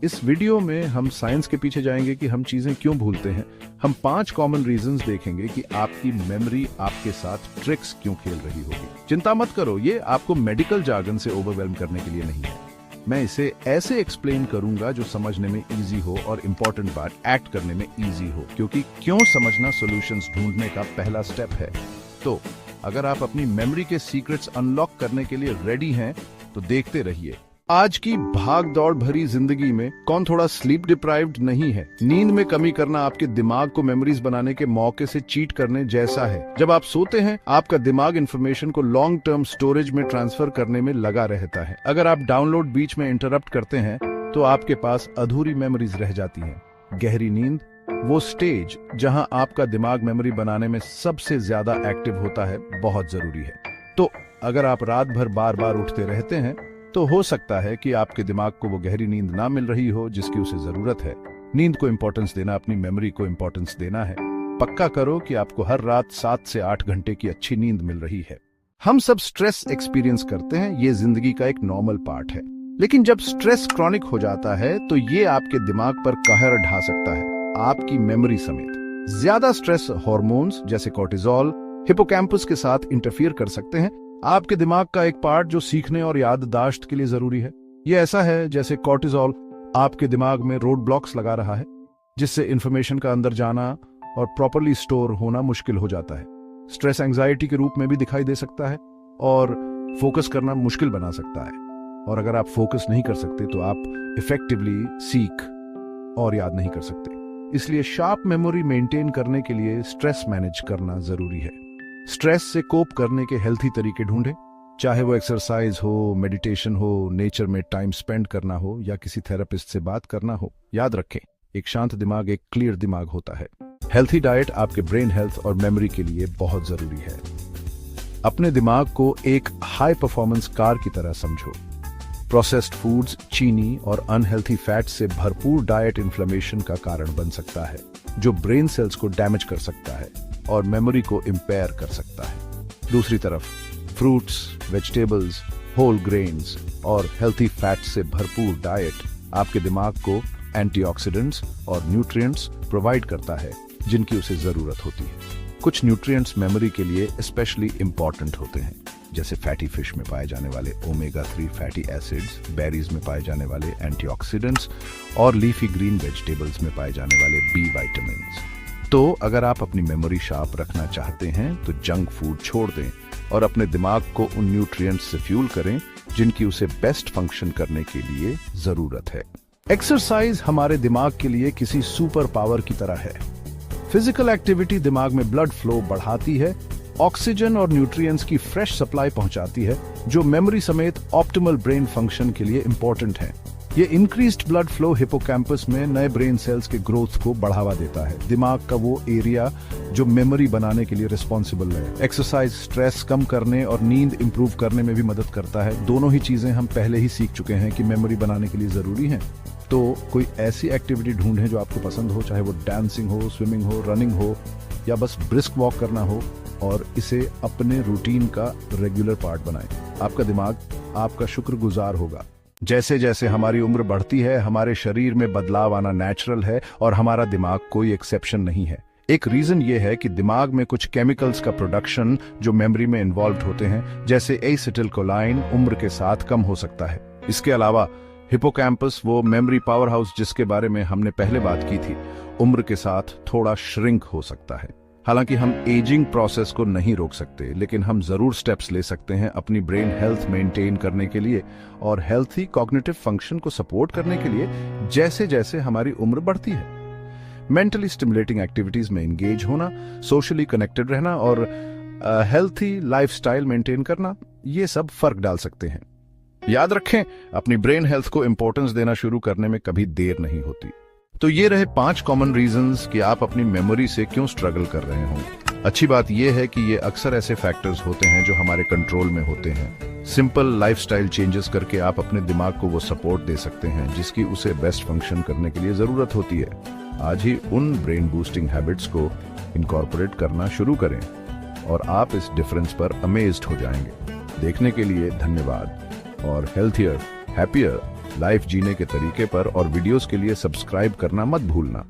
इस वीडियो में हम साइंस के पीछे जाएंगे कि हम चीजें क्यों भूलते हैं। हम 5 कॉमन रीजंस देखेंगे कि आपकी मेमोरी आपके साथ ट्रिक्स क्यों खेल रही होगी। चिंता मत करो, ये आपको मेडिकल जार्गन से ओवरवेल्म करने के लिए नहीं है। मैं इसे ऐसे एक्सप्लेन करूंगा जो समझने में इजी हो और इम्पोर्टेंट बात एक्ट करने में इजी हो, क्योंकि क्यों समझना सॉल्यूशंस ढूंढने का पहला स्टेप है। तो अगर आप अपनी मेमोरी के सीक्रेट्स अनलॉक करने के लिए रेडी हैं तो देखते रहिए। आज की भाग दौड़ भरी जिंदगी में कौन थोड़ा स्लीप डिप्राइव्ड नहीं है। नींद में कमी करना आपके दिमाग को मेमोरीज बनाने के मौके से चीट करने जैसा है। जब आप सोते हैं आपका दिमाग इंफॉर्मेशन को लॉन्ग टर्म स्टोरेज में ट्रांसफर करने में लगा रहता है। अगर आप डाउनलोड बीच में इंटरप्ट करते हैं तो आपके पास अधूरी मेमोरीज रह जाती हैं। गहरी नींद, वो स्टेज जहां आपका दिमाग मेमोरी बनाने में सबसे ज्यादा एक्टिव होता है, बहुत जरूरी है। तो अगर आप रात भर बार बार उठते रहते हैं तो हो सकता है कि आपके दिमाग को वो गहरी नींद ना मिल रही हो जिसकी उसे जरूरत है। नींद को इंपॉर्टेंस देना, अपनी मेमोरी को इंपॉर्टेंस देना है। पक्का करो कि आपको हर रात 7 से 8 घंटे की अच्छी नींद मिल रही है। हम सब स्ट्रेस एक्सपीरियंस करते हैं, ये जिंदगी का एक नॉर्मल पार्ट है। लेकिन जब स्ट्रेस क्रॉनिक हो जाता है तो ये आपके दिमाग पर कहर ढा सकता है, आपकी मेमोरी समेत। ज्यादा स्ट्रेस हार्मोन्स जैसे कोर्टिजोल हिपोकैम्पस के साथ इंटरफियर कर सकते हैं, आपके दिमाग का एक पार्ट जो सीखने और याददाश्त के लिए जरूरी है। यह ऐसा है जैसे कोर्टिजोल आपके दिमाग में रोड ब्लॉक्स लगा रहा है, जिससे इंफॉर्मेशन का अंदर जाना और प्रॉपर्ली स्टोर होना मुश्किल हो जाता है। स्ट्रेस एंजाइटी के रूप में भी दिखाई दे सकता है और फोकस करना मुश्किल बना सकता है। और अगर आप फोकस नहीं कर सकते तो आप इफेक्टिवली सीख और याद नहीं कर सकते। इसलिए शार्प मेमोरी मेंटेन करने के लिए स्ट्रेस मैनेज करना जरूरी है। स्ट्रेस से कोप करने के हेल्थी तरीके ढूंढें, चाहे वो एक्सरसाइज हो, मेडिटेशन हो, नेचर में टाइम स्पेंड करना हो या किसी थेरेपिस्ट से बात करना हो। याद रखें, एक शांत दिमाग एक क्लियर दिमाग होता है। हेल्थी डाइट आपके ब्रेन हेल्थ और मेमोरी के लिए बहुत जरूरी है। अपने दिमाग को एक हाई परफॉर्मेंस कार की तरह समझो। प्रोसेस्ड फूड्स, चीनी और अनहेल्थी फैट से भरपूर डाइट इन्फ्लेमेशन का कारण बन सकता है, जो ब्रेन सेल्स को डैमेज कर सकता है और मेमोरी को इंपेयर कर सकता है। दूसरी तरफ फ्रूट्स, वेजिटेबल्स, होल ग्रेन्स और हेल्थी फैट से भरपूर डाइट आपके दिमाग को एंटीऑक्सीडेंट्स और न्यूट्रिएंट्स प्रोवाइड करता है जिनकी उसे जरूरत होती है। कुछ न्यूट्रिएंट्स मेमोरी के लिए स्पेशली इंपॉर्टेंट होते हैं, जैसे फैटी फिश में पाए जाने वाले ओमेगा 3 फैटी एसिड्स, बेरीज में पाए जाने वाले एंटीऑक्सीडेंट्स और लीफी ग्रीन वेजिटेबल्स में पाए जाने वाले बी विटामिन्स। तो अगर आप अपनी मेमोरी शार्प रखना चाहते हैं तो जंक फूड छोड़ दें और अपने दिमाग को उन न्यूट्रिएंट्स से फ्यूल करें जिनकी उसे बेस्ट फंक्शन करने के लिए जरूरत है। एक्सरसाइज हमारे दिमाग के लिए किसी सुपर पावर की तरह है। फिजिकल एक्टिविटी दिमाग में ब्लड फ्लो बढ़ाती है, ऑक्सीजन और न्यूट्रिएंट्स की फ्रेश सप्लाई पहुंचाती है, जो मेमोरी समेत ऑप्टिमल ब्रेन फंक्शन के लिए इंपॉर्टेंट है। ये इंक्रीज्ड ब्लड फ्लो हिपोकैम्पस में नए ब्रेन सेल्स के ग्रोथ को बढ़ावा देता है, दिमाग का वो एरिया जो मेमोरी बनाने के लिए रिस्पॉन्सिबल है। एक्सरसाइज स्ट्रेस कम करने और नींद इंप्रूव करने में भी मदद करता है। दोनों ही चीजें हम पहले ही सीख चुके हैं कि मेमोरी बनाने के लिए जरूरी हैं। तो कोई ऐसी एक्टिविटी ढूंढें जो आपको पसंद हो, चाहे वो डांसिंग हो, स्विमिंग हो, रनिंग हो या बस ब्रिस्क वॉक करना हो, और इसे अपने रूटीन का रेगुलर पार्ट बनाएं। आपका दिमाग आपका शुक्रगुजार होगा। जैसे जैसे हमारी उम्र बढ़ती है हमारे शरीर में बदलाव आना नेचुरल है और हमारा दिमाग कोई एक्सेप्शन नहीं है। एक रीजन ये है कि दिमाग में कुछ केमिकल्स का प्रोडक्शन जो मेमोरी में इन्वॉल्व होते हैं, जैसे एसिटिलकोलाइन, उम्र के साथ कम हो सकता है। इसके अलावा हिपोकैम्पस, वो मेमोरी पावर हाउस जिसके बारे में हमने पहले बात की थी, उम्र के साथ थोड़ा श्रिंक हो सकता है। हालांकि हम एजिंग प्रोसेस को नहीं रोक सकते, लेकिन हम जरूर स्टेप्स ले सकते हैं अपनी ब्रेन हेल्थ मेंटेन करने के लिए और हेल्थी कॉग्निटिव फंक्शन को सपोर्ट करने के लिए जैसे जैसे हमारी उम्र बढ़ती है। मेंटली स्टिमुलेटिंग एक्टिविटीज में एंगेज होना, सोशली कनेक्टेड रहना और हेल्थी लाइफस्टाइल मेंटेन करना, ये सब फर्क डाल सकते हैं। याद रखें, अपनी ब्रेन हेल्थ को इंपॉर्टेंस देना शुरू करने में कभी देर नहीं होती। तो ये रहे 5 कॉमन रीजंस कि आप अपनी मेमोरी से क्यों स्ट्रगल कर रहे होंगे। अच्छी बात यह है कि ये अक्सर ऐसे फैक्टर्स होते हैं जो हमारे कंट्रोल में होते हैं। सिंपल लाइफस्टाइल चेंजेस करके आप अपने दिमाग को वो सपोर्ट दे सकते हैं जिसकी उसे बेस्ट फंक्शन करने के लिए जरूरत होती है। आज ही उन ब्रेन बूस्टिंग हैबिट्स को इनकॉर्पोरेट करना शुरू करें और आप इस डिफरेंस पर अमेज्ड हो जाएंगे। देखने के लिए धन्यवाद और हेल्थियर, हैप्पियर, लाइफ जीने के तरीके पर और वीडियोस के लिए सब्सक्राइब करना मत भूलना।